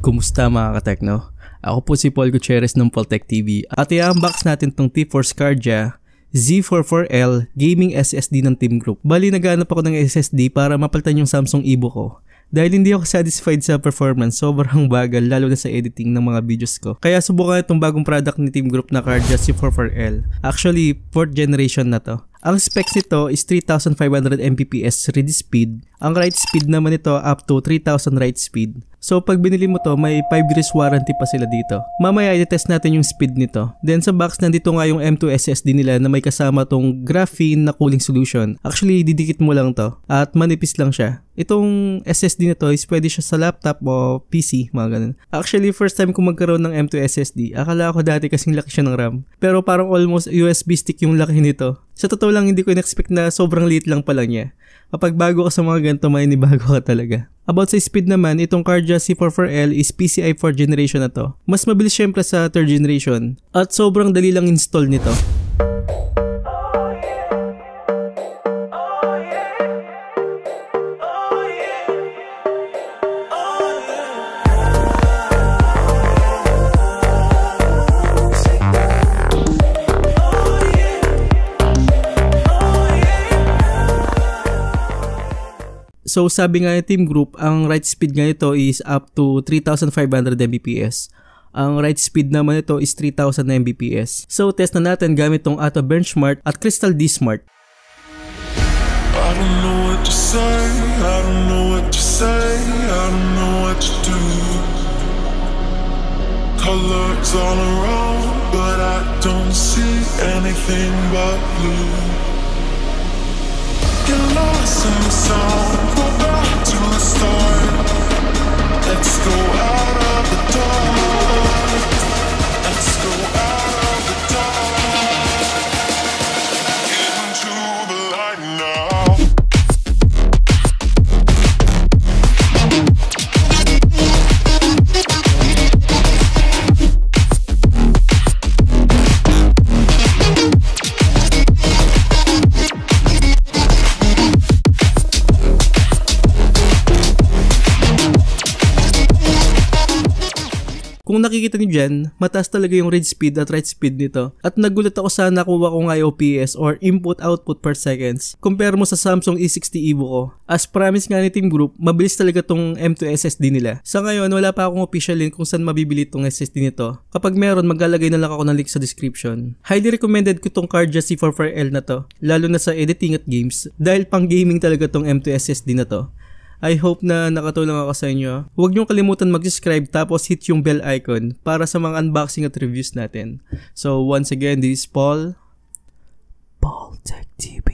Kumusta mga ka-techno? Ako po si Paul Gutierrez ng Poltech TV at i-unbox natin tong T-Force Cardea Z44L gaming SSD ng Team Group. Bali naghanap ako ng SSD para mapalitan yung Samsung Evo ko. Dahil hindi ako satisfied sa performance, sobrang bagal lalo na sa editing ng mga videos ko. Kaya subukan itong bagong product ni Team Group na Cardea Z44L. Actually, 4th generation na to. Ang specs nito is 3,500 Mbps read speed. Ang write speed naman nito up to 3,000 write speed. So pag binili mo to, may 5 years warranty pa sila dito. Mamaya i-test natin yung speed nito. Then sa box nandito nga yung M2 SSD nila na may kasama tong graphene na cooling solution. Actually didikit mo lang to at manipis lang siya. Itong SSD nito is pwede siya sa laptop o PC, mga ganun. Actually first time ko magkaroon ng M2 SSD. Akala ko dati kasing laki siya ng RAM. Pero parang almost USB stick yung laki nito. Sa totoo lang hindi ko in-expect na sobrang liit lang pala niya. Kapag bago ka sa mga ganito, may inibago ka talaga. About sa speed naman, itong Cardea Z44L is PCIe 4th generation na to. Mas mabilis syempre sa 3rd generation. At sobrang dali lang install nito. So sabi nga ng Team Group, ang write speed nga nito is up to 3,500 Mbps. Ang write speed naman nito is 3,000 Mbps. So test na natin gamit tong Atto Benchmark at Crystal D Smart. I don't know what to say, I don't know what to say, I don't know what to do. Colors all around, but I don't see anything but blue. Get lost in the sound, go back to the start. Let's go out of the dark. Let's go out of the dark. Get into the light now. Kung nakikita niyo dyan, mataas talaga yung read speed at write speed nito. At nagulat ako sa nakuha kong IOPS or input-output per seconds. Compare mo sa Samsung E60 Evo ko. As promised nga ni Team Group, mabilis talaga tong M2 SSD nila. Sa ngayon, wala pa akong official link kung saan mabibili tong SSD nito. Kapag meron, maglalagay na lang ako ng link sa description. Highly recommended ko tong Cardea Z44L na to, lalo na sa editing at games. Dahil pang gaming talaga tong M2 SSD na to. I hope na nakatulong ako sa inyo. Huwag niyong kalimutan mag-subscribe tapos hit yung bell icon para sa mga unboxing at reviews natin. So once again, this is Paul Tech TV.